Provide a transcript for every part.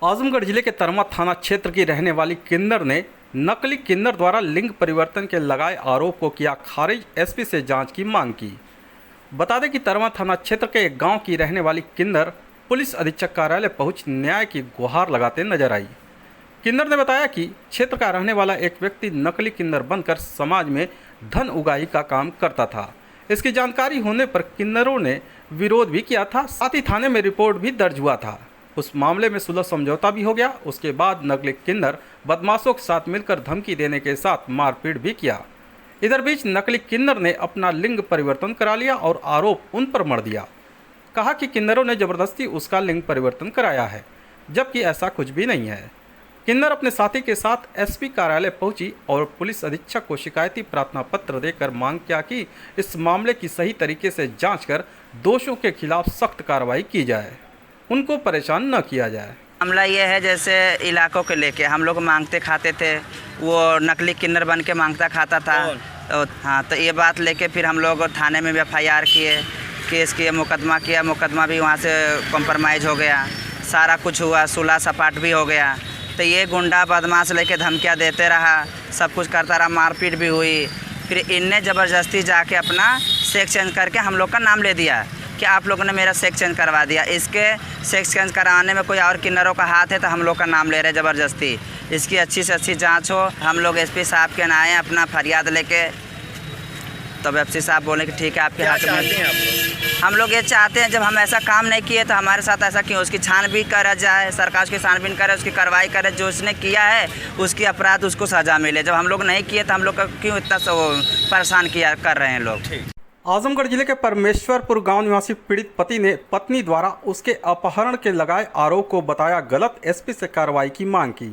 आजमगढ़ जिले के तरमा थाना क्षेत्र की रहने वाली किन्नर ने नकली किन्नर द्वारा लिंग परिवर्तन के लगाए आरोप को किया खारिज। एसपी से जांच की मांग की। बता दें कि तरमा थाना क्षेत्र के एक गांव की रहने वाली किन्नर पुलिस अधीक्षक कार्यालय पहुंच न्याय की गुहार लगाते नजर आई। किन्नर ने बताया कि क्षेत्र का रहने वाला एक व्यक्ति नकली किन्नर बनकर समाज में धन उगाही का काम करता था। इसकी जानकारी होने पर किन्नरों ने विरोध भी किया था, साथ ही थाने में रिपोर्ट भी दर्ज हुआ था। उस मामले में सुलह समझौता भी हो गया। उसके बाद नकली किन्नर बदमाशों के साथ मिलकर धमकी देने के साथ मारपीट भी किया। इधर बीच नकली किन्नर ने अपना लिंग परिवर्तन करा लिया और आरोप उन पर मढ़ दिया। कहा कि किन्नरों ने जबरदस्ती उसका लिंग परिवर्तन कराया है, जबकि ऐसा कुछ भी नहीं है। किन्नर अपने साथी के साथ एसपी कार्यालय पहुंची और पुलिस अधीक्षक को शिकायती प्रार्थना पत्र देकर मांग किया कि इस मामले की सही तरीके से जांच कर दोषियों के खिलाफ सख्त कार्रवाई की जाए, उनको परेशान न किया जाए। मामला ये है, जैसे इलाकों के लेके हम लोग मांगते खाते थे, वो नकली किन्नर बन के मांगता खाता था। हाँ, तो ये बात लेके फिर हम लोग थाने में भी FIR किए, केस किए, मुकदमा किया। मुकदमा भी वहाँ से कॉम्प्रोमाइज़ हो गया, सारा कुछ हुआ, सुलह सपाट भी हो गया। तो ये गुंडा बदमाश लेके धमकियाँ देते रहा, सब कुछ करता रहा, मारपीट भी हुई। फिर इनने ज़बरदस्ती जाके अपना सेक्स चेंज करके हम लोग का नाम ले दिया कि आप लोगों ने मेरा सेक्स चेंज करवा दिया। इसके सेक्स चेंज कराने में कोई और किन्नरों का हाथ है तो हम लोग का नाम ले रहे ज़बरदस्ती। इसकी अच्छी से अच्छी जांच हो। हम लोग SP साहब के आए अपना फरियाद लेके, तब SP साहब बोले कि ठीक है, आपके हाथ में। हम लोग ये चाहते हैं, जब हम ऐसा काम नहीं किए तो हमारे साथ ऐसा क्यों, उसकी छानबीन करा जाए, सरकार उसकी छानबीन करे, उसकी कार्रवाई करे, जो उसने किया है उसकी अपराध उसको सज़ा मिले। जब हम लोग नहीं किए तो हम लोग क्यों इतना परेशान किया कर रहे हैं लोग। आजमगढ़ जिले के परमेश्वरपुर गांव निवासी पीड़ित पति ने पत्नी द्वारा उसके अपहरण के लगाए आरोप को बताया गलत। एसपी से कार्रवाई की मांग की।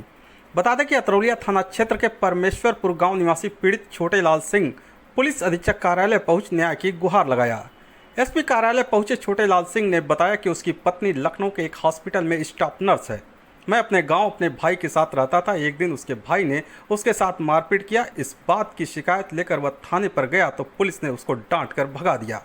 बता दें कि अतरौलिया थाना क्षेत्र के परमेश्वरपुर गांव निवासी पीड़ित छोटे लाल सिंह पुलिस अधीक्षक कार्यालय पहुंच न्याय की गुहार लगाया। एसपी कार्यालय पहुंचे छोटे लाल सिंह ने बताया कि उसकी पत्नी लखनऊ के एक हॉस्पिटल में स्टाफ नर्स है। मैं अपने गांव अपने भाई के साथ रहता था। एक दिन उसके भाई ने उसके साथ मारपीट किया। इस बात की शिकायत लेकर वह थाने पर गया तो पुलिस ने उसको डांट कर भगा दिया।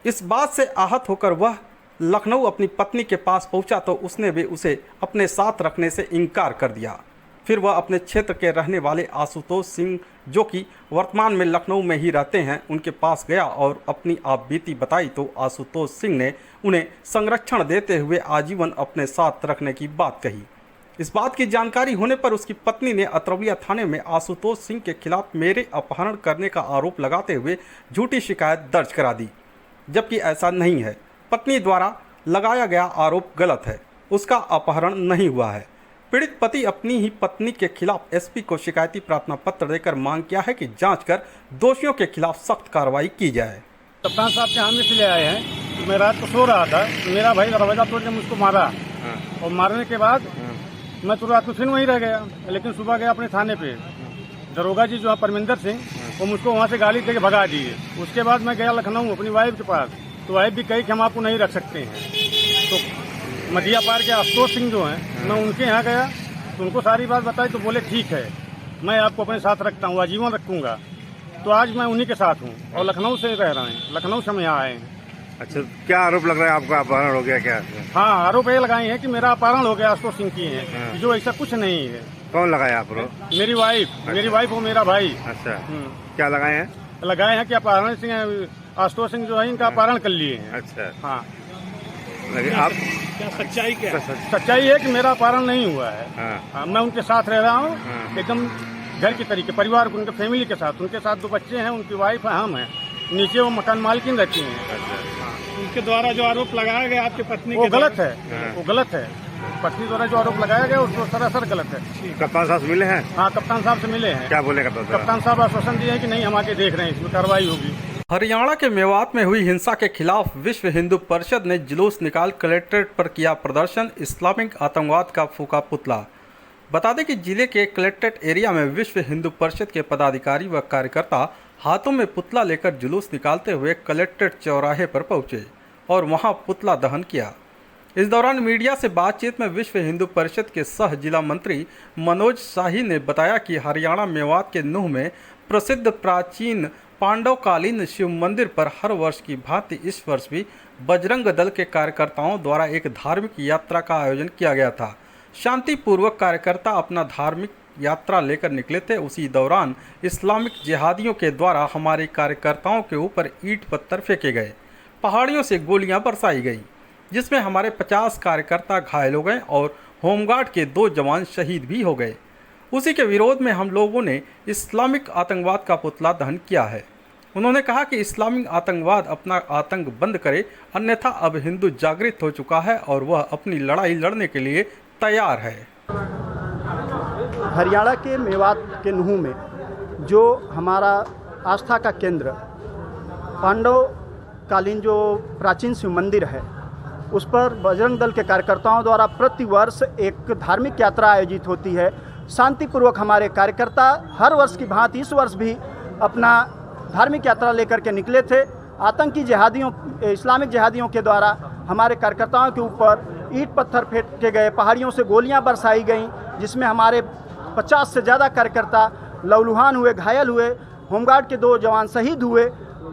इस बात से आहत होकर वह लखनऊ अपनी पत्नी के पास पहुंचा तो उसने भी उसे अपने साथ रखने से इनकार कर दिया। फिर वह अपने क्षेत्र के रहने वाले आशुतोष सिंह, जो कि वर्तमान में लखनऊ में ही रहते हैं, उनके पास गया और अपनी आपबीती बताई तो आशुतोष सिंह ने उन्हें संरक्षण देते हुए आजीवन अपने साथ रखने की बात कही। इस बात की जानकारी होने पर उसकी पत्नी ने अतरौलिया थाने में आशुतोष सिंह के खिलाफ मेरे अपहरण करने का आरोप लगाते हुए झूठी शिकायत दर्ज करा दी, जबकि ऐसा नहीं है। पत्नी द्वारा लगाया गया आरोप गलत है, उसका अपहरण नहीं हुआ है। पीड़ित पति अपनी ही पत्नी के खिलाफ एसपी को शिकायती प्रार्थना पत्र देकर मांग किया है कि जांच कर दोषियों के खिलाफ सख्त कार्रवाई की जाए। कप्तान साहब के सामने से ले आए हैं। मैं रात को सो रहा था, मेरा भाई दरवाजा तोड़ के मुझको मारा और मारने के बाद मैं तो रात को फिर वहीं रह गया। लेकिन सुबह गया अपने थाने पे, दरोगा जी जो है परमिंदर सिंह, वो मुझको वहाँ से गाली देके भगा दिए। उसके बाद मैं गया लखनऊ अपनी वाइफ के पास, तो वाइफ भी कही कि हम आपको नहीं रख सकते हैं। तो मदिया पार के आशुतोष सिंह जो हैं, मैं उनके यहाँ गया तो उनको सारी बात बताई तो बोले ठीक है, मैं आपको अपने साथ रखता हूँ, आजीवन रखूँगा। तो आज मैं उन्हीं के साथ हूँ और लखनऊ से रह रहे हैं, लखनऊ से हम यहाँ आए हैं। अच्छा, क्या आरोप लग रहा है आपका, अपहरण हो गया क्या? हाँ, आरोप ये लगाए हैं कि मेरा अपहरण हो गया, आशुतोष सिंह की है, जो ऐसा कुछ नहीं है। कौन लगाया आप लोग? मेरी वाइफ। अच्छा। मेरी वाइफ और मेरा भाई। अच्छा, क्या लगाए हैं? लगाए हैं कि अपहरण सिंह, आशुतोष सिंह जो है इनका अपहरण कर लिए हैं। अच्छा, हाँ। आप क्या सच्चाई क्या? सच्चाई है कि मेरा अपहरण नहीं हुआ है। हाँ। मैं उनके साथ रह रहा हूँ। हाँ। एकदम घर के तरीके, परिवार को, उनके फैमिली के साथ। उनके साथ 2 बच्चे हैं, उनकी वाइफ है, हम हैं, नीचे वो मकान मालकिन रहती हैं। अच्छा। उनके द्वारा जो आरोप लगाया गया आपकी पत्नी, वो गलत है। हाँ। वो गलत है, पत्नी द्वारा जो आरोप लगाया गया उसको सरासर गलत है। कप्तान साहब से मिले हैं? हाँ, कप्तान साहब से मिले हैं। क्या बोले कप्तान साहब? आश्वासन दिए हैं कि नहीं, हम आके देख रहे हैं, इसमें कार्रवाई होगी। हरियाणा के मेवात में हुई हिंसा के खिलाफ विश्व हिंदू परिषद ने जुलूस निकाल कलेक्ट्रेट पर किया प्रदर्शन। इस्लामिक आतंकवाद का फूका पुतला। बता दें कि जिले के कलेक्ट्रेट एरिया में विश्व हिंदू परिषद के पदाधिकारी व कार्यकर्ता हाथों में पुतला लेकर जुलूस निकालते हुए कलेक्ट्रेट चौराहे पर पहुंचे और वहां पुतला दहन किया। इस दौरान मीडिया से बातचीत में विश्व हिंदू परिषद के सह जिला मंत्री मनोज शाही ने बताया कि हरियाणा मेवात के नूह में प्रसिद्ध प्राचीन पांडवकालीन शिव मंदिर पर हर वर्ष की भांति इस वर्ष भी बजरंग दल के कार्यकर्ताओं द्वारा एक धार्मिक यात्रा का आयोजन किया गया था, शांतिपूर्वक कार्यकर्ता अपना धार्मिक यात्रा लेकर निकले थे। उसी दौरान इस्लामिक जिहादियों के द्वारा हमारे कार्यकर्ताओं के ऊपर ईंट पत्थर फेंके गए, पहाड़ियों से गोलियां बरसाई गई, जिसमें हमारे 50 कार्यकर्ता घायल हो गए और होमगार्ड के 2 जवान शहीद भी हो गए। उसी के विरोध में हम लोगों ने इस्लामिक आतंकवाद का पुतला दहन किया है। उन्होंने कहा कि इस्लामिक आतंकवाद अपना आतंक बंद करे, अन्यथा अब हिंदू जागृत हो चुका है और वह अपनी लड़ाई लड़ने के लिए तैयार है। हरियाणा के मेवात के नुहू में जो हमारा आस्था का केंद्र पांडव कालीन जो प्राचीन शिव मंदिर है, उस पर बजरंग दल के कार्यकर्ताओं द्वारा प्रतिवर्ष एक धार्मिक यात्रा आयोजित होती है। शांतिपूर्वक हमारे कार्यकर्ता हर वर्ष की भांति इस वर्ष भी अपना धार्मिक यात्रा लेकर के निकले थे। आतंकी जिहादियों, इस्लामिक जिहादियों के द्वारा हमारे कार्यकर्ताओं के ऊपर ईंट पत्थर फेंके गए, पहाड़ियों से गोलियां बरसाई गईं, जिसमें हमारे 50 से ज़्यादा कार्यकर्ता लहूलुहान हुए, घायल हुए, होमगार्ड के 2 जवान शहीद हुए।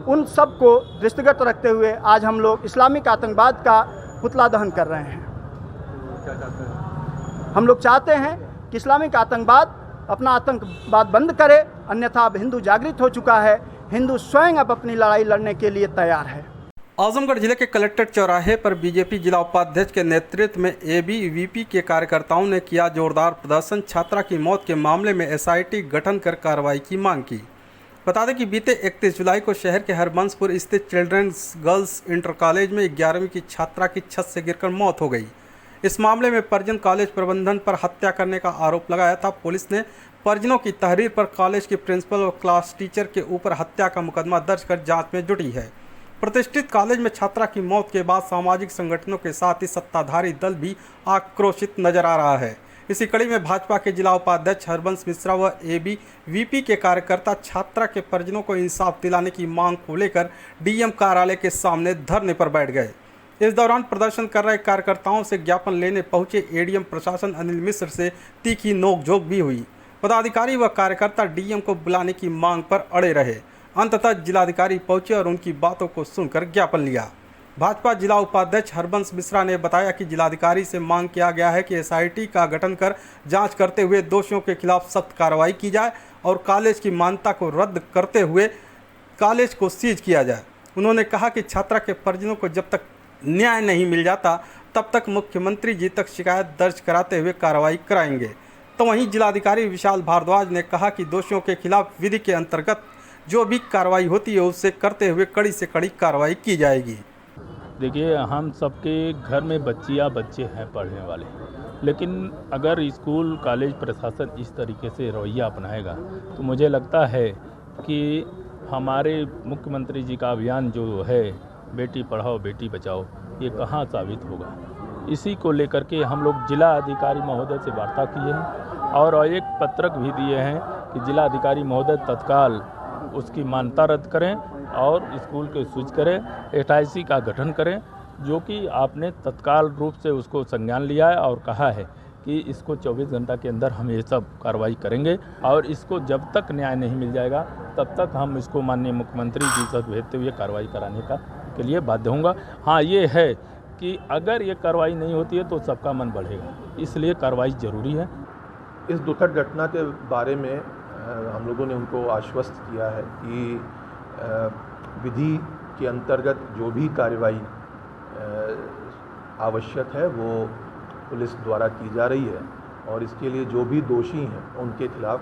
उन सब को दृष्टिगत रखते हुए आज हम लोग इस्लामिक आतंकवाद का पुतला दहन कर रहे हैं। हम लोग चाहते हैं कि इस्लामिक आतंकवाद अपना आतंकवाद बंद करे, अन्यथा अब हिंदू जागृत हो चुका है। हिंदू स्वयं अब अपनी लड़ाई लड़ने के लिए तैयार है। आजमगढ़ जिले के कलेक्ट्रेट चौराहे पर बीजेपी जिला उपाध्यक्ष के नेतृत्व में एबीवीपी के कार्यकर्ताओं ने किया जोरदार प्रदर्शन। छात्रा की मौत के मामले में एसआईटी गठन कर कार्रवाई की मांग की। बता दें कि बीते 31 जुलाई को शहर के हरबंसपुर स्थित चिल्ड्रंस गर्ल्स इंटर कॉलेज में 11वीं की छात्रा की छत से गिरकर मौत हो गई। इस मामले में परिजन कॉलेज प्रबंधन पर हत्या करने का आरोप लगाया था। पुलिस ने परिजनों की तहरीर पर कॉलेज के प्रिंसिपल और क्लास टीचर के ऊपर हत्या का मुकदमा दर्ज कर जांच में जुटी है। प्रतिष्ठित कॉलेज में छात्रा की मौत के बाद सामाजिक संगठनों के साथ ही सत्ताधारी दल भी आक्रोशित नजर आ रहा है। इसी कड़ी में भाजपा के जिला उपाध्यक्ष हरबंस मिश्रा व एबीवीपी के कार्यकर्ता छात्रा के परिजनों को इंसाफ दिलाने की मांग को लेकर डीएम कार्यालय के सामने धरने पर बैठ गए। इस दौरान प्रदर्शन कर रहे कार्यकर्ताओं से ज्ञापन लेने पहुंचे एडीएम प्रशासन अनिल मिश्र से तीखी नोकझोंक भी हुई। पदाधिकारी व कार्यकर्ता डीएम को बुलाने की मांग पर अड़े रहे। अंततः जिलाधिकारी पहुंचे और उनकी बातों को सुनकर ज्ञापन लिया। भाजपा जिला उपाध्यक्ष हरबंस मिश्रा ने बताया कि जिलाधिकारी से मांग किया गया है कि एसआईटी का गठन कर जांच करते हुए दोषियों के खिलाफ सख्त कार्रवाई की जाए और कॉलेज की मान्यता को रद्द करते हुए कॉलेज को सीज किया जाए। उन्होंने कहा कि छात्रा के परिजनों को जब तक न्याय नहीं मिल जाता तब तक मुख्यमंत्री जी तक शिकायत दर्ज कराते हुए कार्रवाई कराएंगे। तो वहीं जिलाधिकारी विशाल भारद्वाज ने कहा कि दोषियों के खिलाफ विधि के अंतर्गत जो भी कार्रवाई होती है उससे करते हुए कड़ी से कड़ी कार्रवाई की जाएगी। देखिए, हम सबके घर में बच्चे हैं पढ़ने वाले, लेकिन अगर स्कूल कॉलेज प्रशासन इस तरीके से रवैया अपनाएगा तो मुझे लगता है कि हमारे मुख्यमंत्री जी का अभियान जो है बेटी पढ़ाओ बेटी बचाओ, ये कहाँ साबित होगा। इसी को लेकर के हम लोग जिला अधिकारी महोदय से वार्ता किए हैं और एक पत्रक भी दिए हैं कि जिला अधिकारी महोदय तत्काल उसकी मान्यता रद्द करें और स्कूल के स्विच करें, एसआईटी का गठन करें, जो कि आपने तत्काल रूप से उसको संज्ञान लिया है और कहा है कि इसको 24 घंटा के अंदर हम ये सब कार्रवाई करेंगे और इसको जब तक न्याय नहीं मिल जाएगा तब तक हम इसको माननीय मुख्यमंत्री जी तक भेजते हुए कार्रवाई कराने के लिए बाध्य होऊंगा। हाँ, ये है कि अगर ये कार्रवाई नहीं होती है तो सबका मन बढ़ेगा, इसलिए कार्रवाई ज़रूरी है। इस दुखद घटना के बारे में हम लोगों ने उनको आश्वस्त किया है कि विधि के अंतर्गत जो भी कार्रवाई आवश्यक है वो पुलिस द्वारा की जा रही है और इसके लिए जो भी दोषी हैं उनके खिलाफ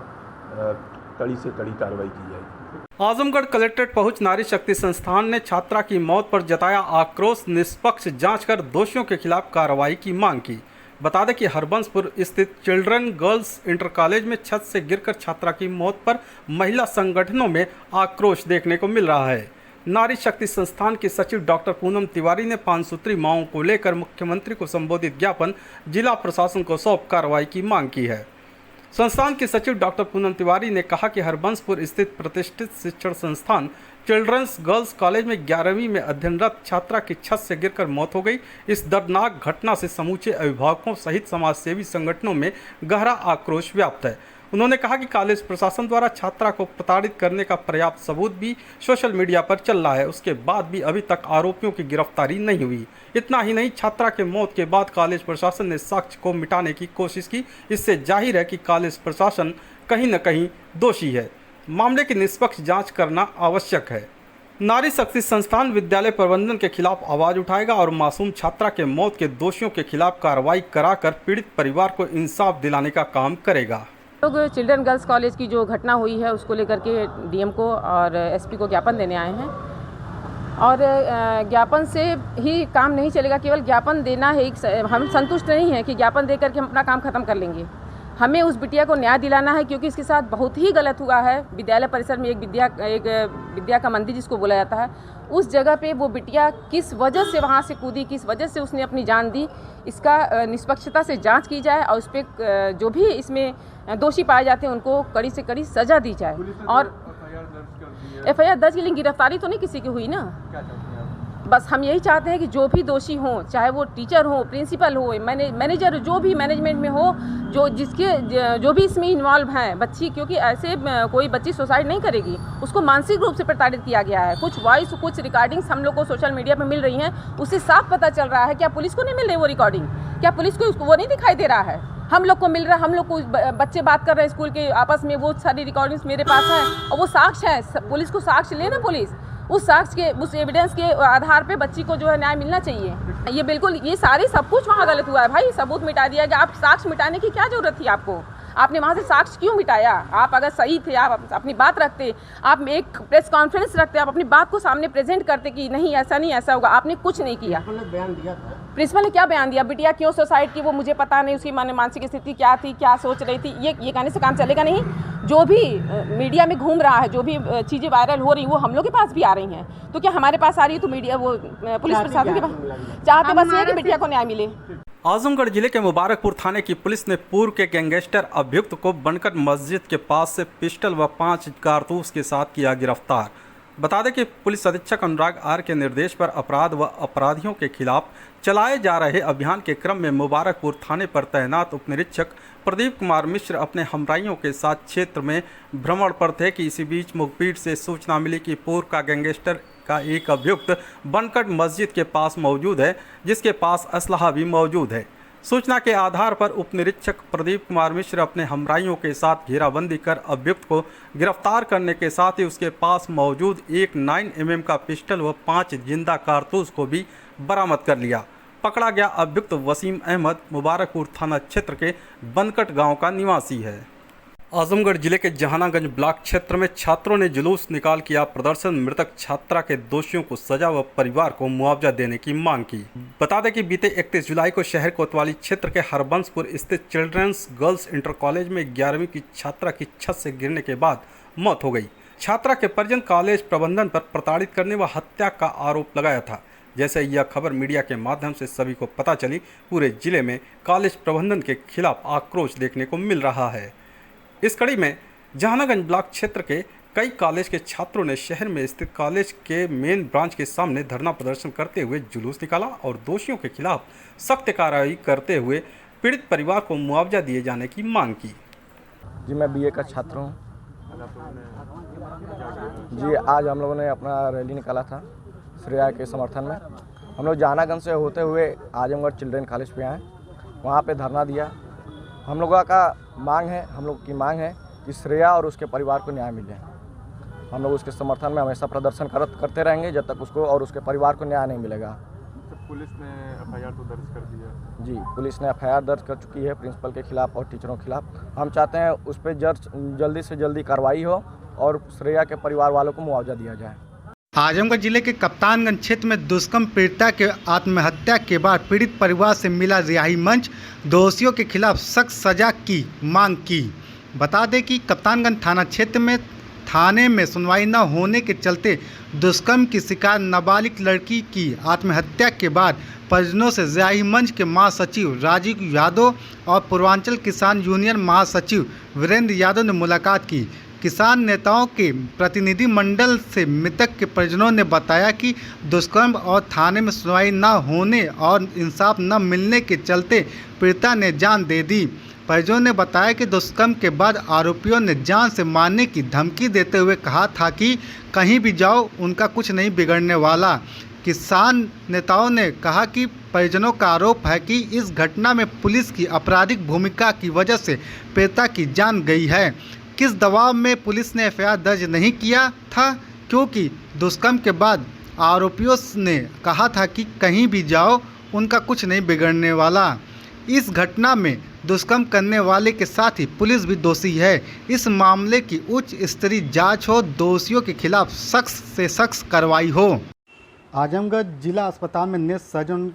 कड़ी से कड़ी कार्रवाई की जाएगी। आजमगढ़ कलेक्ट्रेट पहुंच नारी शक्ति संस्थान ने छात्रा की मौत पर जताया आक्रोश, निष्पक्ष जांच कर दोषियों के खिलाफ कार्रवाई की मांग की। बता दें कि हरबंसपुर स्थित चिल्ड्रन गर्ल्स इंटर कॉलेज में छत से गिरकर छात्रा की मौत पर महिला संगठनों में आक्रोश देखने को मिल रहा है। नारी शक्ति संस्थान की सचिव डॉक्टर पूनम तिवारी ने 5 सूत्री मांगों को लेकर मुख्यमंत्री को संबोधित ज्ञापन जिला प्रशासन को सौंप कार्रवाई की मांग की है। संस्थान के सचिव डॉक्टर पूनम तिवारी ने कहा कि हरबंसपुर स्थित प्रतिष्ठित शिक्षण संस्थान चिल्ड्रंस गर्ल्स कॉलेज में 11वीं में अध्ययनरत छात्रा की छत से गिरकर मौत हो गई। इस दर्दनाक घटना से समूचे अभिभावकों सहित समाजसेवी संगठनों में गहरा आक्रोश व्याप्त है। उन्होंने कहा कि कॉलेज प्रशासन द्वारा छात्रा को प्रताड़ित करने का पर्याप्त सबूत भी सोशल मीडिया पर चल रहा है, उसके बाद भी अभी तक आरोपियों की गिरफ्तारी नहीं हुई। इतना ही नहीं, छात्रा के मौत के बाद कॉलेज प्रशासन ने साक्ष्य को मिटाने की कोशिश की। इससे जाहिर है कि कॉलेज प्रशासन कहीं न कहीं दोषी है। मामले की निष्पक्ष जांच करना आवश्यक है। नारी शक्ति संस्थान विद्यालय प्रबंधन के खिलाफ आवाज उठाएगा और मासूम छात्रा के मौत के दोषियों के खिलाफ कार्रवाई कराकर पीड़ित परिवार को इंसाफ दिलाने का काम करेगा। लोग चिल्ड्रन गर्ल्स कॉलेज की जो घटना हुई है उसको लेकर के डीएम को और एसपी को ज्ञापन देने आए हैं और ज्ञापन से ही काम नहीं चलेगा। केवल ज्ञापन देना है, हम संतुष्ट नहीं हैं कि ज्ञापन दे करके हम अपना काम खत्म कर लेंगे। हमें उस बिटिया को न्याय दिलाना है क्योंकि इसके साथ बहुत ही गलत हुआ है। विद्यालय परिसर में एक विद्या का मंदिर जिसको बोला जाता है, उस जगह पे वो बिटिया किस वजह से वहाँ से कूदी, किस वजह से उसने अपनी जान दी, इसका निष्पक्षता से जांच की जाए और उस पर जो भी इसमें दोषी पाए जाते हैं उनको कड़ी से कड़ी सज़ा दी जाए। और एफआईआर दर्ज की, लेकिन गिरफ्तारी तो नहीं किसी की हुई ना। बस हम यही चाहते हैं कि जो भी दोषी हों, चाहे वो टीचर हो, प्रिंसिपल हो, मैनेजर, जो भी मैनेजमेंट में हो, जो भी इसमें इन्वॉल्व हैं बच्ची, क्योंकि ऐसे कोई बच्ची सुसाइड नहीं करेगी, उसको मानसिक रूप से प्रताड़ित किया गया है। कुछ वॉइस, कुछ रिकॉर्डिंग्स हम लोग को सोशल मीडिया पर मिल रही हैं, उससे साफ पता चल रहा है। क्या पुलिस को नहीं मिल रही वो रिकॉर्डिंग? क्या पुलिस को वो नहीं दिखाई दे रहा है? हम लोग को मिल रहा है। हम लोग को बच्चे बात कर रहे हैं स्कूल के आपस में, वो सारी रिकॉर्डिंग्स मेरे पास हैं और वो साक्ष्य है। पुलिस को साक्ष्य लेना, पुलिस उस साक्ष्य के, उस एविडेंस के आधार पे बच्ची को जो है न्याय मिलना चाहिए। ये बिल्कुल, ये सारे सब कुछ वहाँ गलत हुआ है भाई। सबूत मिटा दिया गया। आप साक्ष्य मिटाने की क्या जरूरत थी आपको? आपने वहाँ से साक्ष्य क्यों मिटाया? आप अगर सही थे, आप अपनी बात रखते, आप एक प्रेस कॉन्फ्रेंस रखते, आप अपनी बात को सामने प्रेजेंट करते कि नहीं ऐसा नहीं, ऐसा होगा। आपने कुछ नहीं किया। प्रिंसिपल ने क्या बयान दिया? बिटिया क्यों सुसाइड की वो मुझे पता नहीं, उसकी मानसिक स्थिति क्या थी, क्या सोच रही थी, ये कहने से काम चलेगा नहीं। जो भी मीडिया में घूम रहा है, जो भी चीज़ें वायरल हो रही वो हम लोग के पास भी आ रही हैं, तो क्या हमारे पास आ रही है तो मीडिया, वो पुलिस प्रशासन के पास चाहते बस ये कि बिटिया को न्याय मिले। आजमगढ़ जिले के मुबारकपुर थाने की पुलिस ने पूर्व के गैंगस्टर अभियुक्त को बनकट मस्जिद के पास से पिस्टल व 5 कारतूस के साथ किया गिरफ्तार। बता दें कि पुलिस अधीक्षक अनुराग आर के निर्देश पर अपराध व अपराधियों के खिलाफ चलाए जा रहे अभियान के क्रम में मुबारकपुर थाने पर तैनात उप निरीक्षक प्रदीप कुमार मिश्र अपने हमराइयों के साथ क्षेत्र में भ्रमण पर थे कि इसी बीच मुखबिर से सूचना मिली कि पूर्व का गैंगस्टर का एक अभियुक्त बनकट मस्जिद के पास मौजूद है, जिसके पास असलहा भी मौजूद है। सूचना के आधार पर उप निरीक्षक प्रदीप कुमार मिश्र अपने हमराइयों के साथ घेराबंदी कर अभियुक्त को गिरफ्तार करने के साथ ही उसके पास मौजूद एक 9 mm का पिस्टल व 5 जिंदा कारतूस को भी बरामद कर लिया। पकड़ा गया अभियुक्त वसीम अहमद मुबारकपुर थाना क्षेत्र के बनकट गांव का निवासी है। आजमगढ़ जिले के जहानागंज ब्लॉक क्षेत्र में छात्रों ने जुलूस निकाल किया प्रदर्शन। मृतक छात्रा के दोषियों को सजा व परिवार को मुआवजा देने की मांग की। बता दें कि बीते 31 जुलाई को शहर कोतवाली क्षेत्र के हरबंसपुर स्थित चिल्ड्रंस गर्ल्स इंटर कॉलेज में 11वीं की छात्रा की छत से गिरने के बाद मौत हो गई। छात्रा के परिजन कॉलेज प्रबंधन पर प्रताड़ित करने व हत्या का आरोप लगाया था। जैसे यह खबर मीडिया के माध्यम से सभी को पता चली, पूरे जिले में कॉलेज प्रबंधन के खिलाफ आक्रोश देखने को मिल रहा है। इस कड़ी में जहानागंज ब्लॉक क्षेत्र के कई कॉलेज के छात्रों ने शहर में स्थित कॉलेज के मेन ब्रांच के सामने धरना प्रदर्शन करते हुए जुलूस निकाला और दोषियों के खिलाफ सख्त कार्रवाई करते हुए पीड़ित परिवार को मुआवजा दिए जाने की मांग की। जी मैं बीए का छात्र हूँ। जी आज हम लोगों ने अपना रैली निकाला था श्रेया के समर्थन में। हम लोग जहानागंज से होते हुए आजमगढ़ चिल्ड्रन कॉलेज पे आए, वहाँ पे धरना दिया। हम लोगों का हम लोग की मांग है कि श्रेया और उसके परिवार को न्याय मिले। हम लोग उसके समर्थन में हमेशा प्रदर्शन करते रहेंगे जब तक उसको और उसके परिवार को न्याय नहीं मिलेगा। पुलिस ने एफआईआर तो दर्ज कर दिया? जी पुलिस ने एफआईआर दर्ज कर चुकी है प्रिंसिपल के खिलाफ और टीचरों के खिलाफ। हम चाहते हैं उस पर जल्दी से जल्दी कार्रवाई हो और श्रेया के परिवार वालों को मुआवजा दिया जाए। आजमगढ़ जिले के कप्तानगंज क्षेत्र में दुष्कर्म पीड़िता के आत्महत्या के बाद पीड़ित परिवार से मिला रिहाई मंच, दोषियों के खिलाफ सख्त सजा की मांग की। बता दें कि कप्तानगंज थाना क्षेत्र में थाने में सुनवाई न होने के चलते दुष्कर्म की शिकार नाबालिग लड़की की आत्महत्या के बाद परिजनों से रिहाई मंच के महासचिव राजीव यादव और पूर्वांचल किसान यूनियन महासचिव वीरेंद्र यादव ने मुलाकात की। किसान नेताओं के प्रतिनिधि मंडल से मृतक के परिजनों ने बताया कि दुष्कर्म और थाने में सुनवाई न होने और इंसाफ न मिलने के चलते पीड़िता ने जान दे दी। परिजनों ने बताया कि दुष्कर्म के बाद आरोपियों ने जान से मारने की धमकी देते हुए कहा था कि कहीं भी जाओ उनका कुछ नहीं बिगड़ने वाला। किसान नेताओं ने कहा कि परिजनों का आरोप है कि इस घटना में पुलिस की आपराधिक भूमिका की वजह से पीड़िता की जान गई है। किस दबाव में पुलिस ने एफआईआर दर्ज नहीं किया था, क्योंकि दुष्कर्म के बाद आरोपियों ने कहा था कि कहीं भी जाओ उनका कुछ नहीं बिगड़ने वाला। इस घटना में दुष्कर्म करने वाले के साथ ही पुलिस भी दोषी है। इस मामले की उच्च स्तरीय जांच हो, दोषियों के खिलाफ सख्त से सख्त कार्रवाई हो। आजमगढ़ जिला अस्पताल में नेत्र सर्जन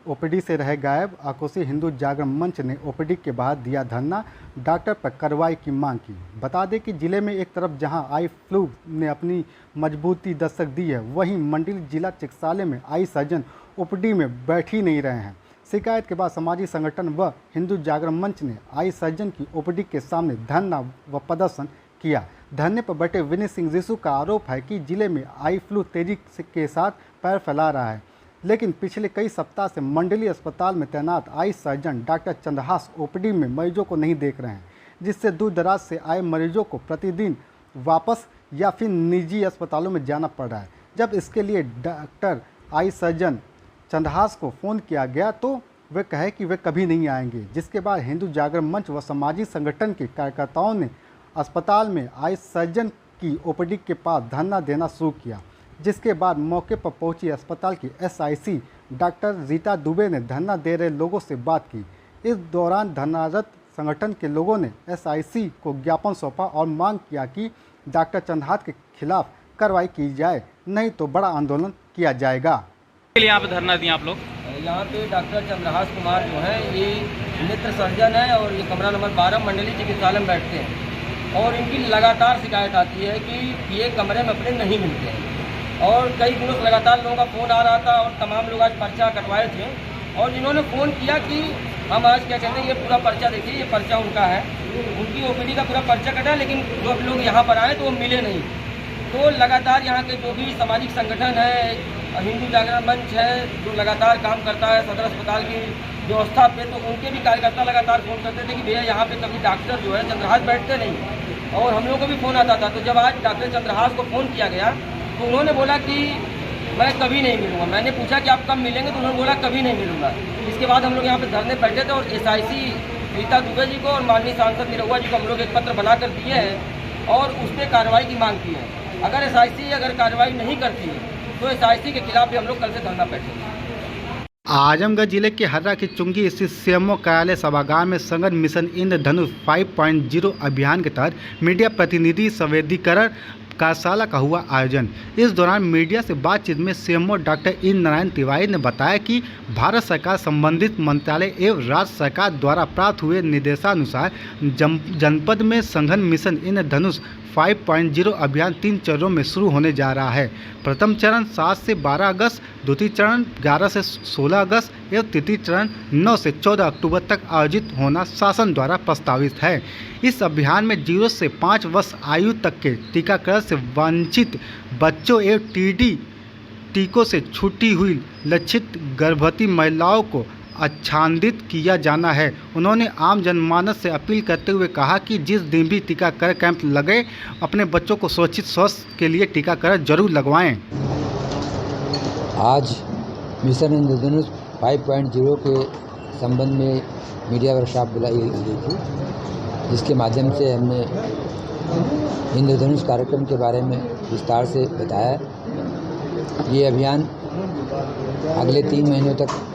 ओपीडी से रहे गायब। आक्रोशित हिंदू जागरण मंच ने ओपीडी के बाहर दिया धरना, डॉक्टर पर कार्रवाई की मांग की। बता दें कि जिले में एक तरफ जहां आई फ्लू ने अपनी मजबूती दस्तक दी है, वहीं मंडल जिला चिकित्सालय में आई सर्जन ओपीडी में बैठ ही नहीं रहे हैं। शिकायत के बाद सामाजिक संगठन व हिंदू जागरण मंच ने आई सर्जन की ओपीडी के सामने धरना व प्रदर्शन किया। धरने पर बैठे विनय सिंह रिसू का आरोप है कि जिले में आई फ्लू तेजी के साथ पैर फैला रहा है, लेकिन पिछले कई सप्ताह से मंडलीय अस्पताल में तैनात eye surgeon doctor Chandrahas OPD में मरीजों को नहीं देख रहे हैं, जिससे दूर दराज से आए मरीजों को प्रतिदिन वापस या फिर निजी अस्पतालों में जाना पड़ रहा है। जब इसके लिए डॉक्टर आई सर्जन चंद्रहास को फ़ोन किया गया तो वे कहे कि वे कभी नहीं आएंगे, जिसके बाद हिंदू जागरण मंच व सामाजिक संगठन के कार्यकर्ताओं ने अस्पताल में आई सर्जन की ओपीडी के पास धरना देना शुरू किया, जिसके बाद मौके पर पहुंची अस्पताल की एसआईसी डॉक्टर रीता दुबे ने धरना दे रहे लोगों से बात की। इस दौरान धरनारत संगठन के लोगों ने एसआईसी को ज्ञापन सौंपा और मांग किया कि डॉक्टर चंद्रहास के खिलाफ कार्रवाई की जाए, नहीं तो बड़ा आंदोलन किया जाएगा। के लिए यहाँ पे धरना दिया आप लोग? यहाँ पे डॉक्टर चंद्रहास कुमार जो है ये नेत्र सर्जन है और ये कमरा नंबर 12 मंडलीय चिकित्सालय में बैठते हैं और इनकी लगातार शिकायत आती है कि ये कमरे में अपने नहीं मिलते हैं और कई दिनों से लगातार लोगों का फ़ोन आ रहा था और तमाम लोग आज पर्चा कटवाए थे और इन्होंने फ़ोन किया कि हम आज क्या कहते हैं ये पूरा पर्चा देखिए, ये पर्चा उनका है, उनकी ओपीडी का पूरा पर्चा कटा, लेकिन जो लोग यहाँ पर आए तो वो मिले नहीं। तो लगातार यहाँ के जो भी सामाजिक संगठन है, हिंदू जागरण मंच है जो लगातार काम करता है सदर अस्पताल की व्यवस्था पे, तो उनके भी कार्यकर्ता लगातार फ़ोन करते थे कि भैया यहाँ पे कभी डॉक्टर जो है चंद्रहास बैठते नहीं, और हम लोगों को भी फ़ोन आता था। तो जब आज डॉक्टर चंद्रहास को फ़ोन किया गया तो उन्होंने बोला कि मैं कभी नहीं मिलूँगा। मैंने पूछा कि आप कब मिलेंगे, तो उन्होंने बोला कभी नहीं मिलूँगा। इसके बाद हम लोग यहाँ पे धरने बैठे थे और एसआईसी रीता दुबे जी को और माननीय सांसद निरहुआ जी को हम लोग एक पत्र बनाकर दिए हैं और उस पर कार्रवाई की मांग की है। अगर एसआईसी अगर कार्रवाई नहीं करती है तो एसआईसी के खिलाफ भी हम लोग कल से धरना बैठेंगे। आजमगढ़ जिले के हर्रा की चुंगी स्थित सीएमओ कार्यालय सभागार में संगठन मिशन इंद्रधनुष 5.0 अभियान के तहत मीडिया प्रतिनिधि संवेदीकरण कार्यशाला का हुआ आयोजन। इस दौरान मीडिया से बातचीत में सीएमओ डॉक्टर इंद्र नारायण तिवारी ने बताया कि भारत सरकार संबंधित मंत्रालय एवं राज्य सरकार द्वारा प्राप्त हुए निर्देशानुसार जनपद में संगठन मिशन इंद्रधनुष 5.0 अभियान 3 चरणों में शुरू होने जा रहा है। प्रथम चरण 7 से 12 अगस्त, द्वितीय चरण 11 से 16 अगस्त एवं तृतीय चरण 9 से 14 अक्टूबर तक आयोजित होना शासन द्वारा प्रस्तावित है। इस अभियान में 0 से 5 वर्ष आयु तक के टीकाकरण से वंचित बच्चों एवं टीडी टीकों से छूटी हुई लक्षित गर्भवती महिलाओं को आच्छादित किया जाना है। उन्होंने आम जनमानस से अपील करते हुए कहा कि जिस दिन भी टीकाकरण कैंप लगे अपने बच्चों को सुरक्षित स्वास्थ्य के लिए टीकाकरण जरूर लगवाएं। आज मिशन इंद्रधनुष 5.0 के संबंध में मीडिया वर्कशॉप बुलाई गई थी, जिसके माध्यम से हमने इंद्रधनुष कार्यक्रम के बारे में विस्तार से बताया। ये अभियान अगले 3 महीनों तक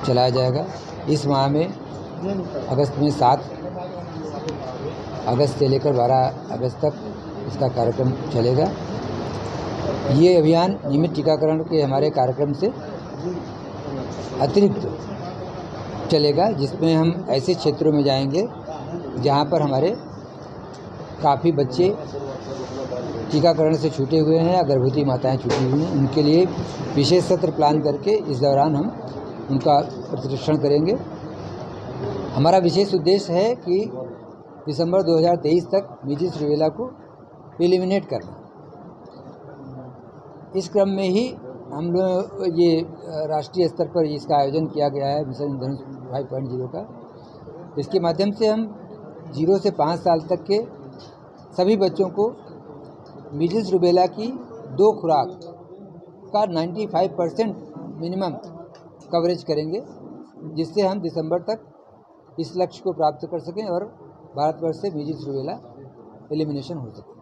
चलाया जाएगा। इस माह में अगस्त में 7 अगस्त से लेकर 12 अगस्त तक इसका कार्यक्रम चलेगा। ये अभियान नियमित टीकाकरण के हमारे कार्यक्रम से अतिरिक्त चलेगा, जिसमें हम ऐसे क्षेत्रों में जाएंगे जहां पर हमारे काफ़ी बच्चे टीकाकरण से छूटे हुए हैं या गर्भवती माताएं छूटी हुई हैं। उनके लिए विशेष सत्र प्लान करके इस दौरान हम उनका प्रशिक्षण करेंगे। हमारा विशेष उद्देश्य है कि दिसंबर 2023 तक मीजल्स रूबेला को एलिमिनेट करना। इस क्रम में ही हम लोग ये राष्ट्रीय स्तर पर इसका आयोजन किया गया है मिशन इंद्रधनुष 5.0 का। इसके माध्यम से हम 0 से 5 साल तक के सभी बच्चों को मीजल्स रूबेला की 2 खुराक का 95% मिनिमम कवरेज करेंगे, जिससे हम दिसंबर तक इस लक्ष्य को प्राप्त कर सकें और भारतवर्ष से मीजल्स रूबेला एलिमिनेशन हो सके।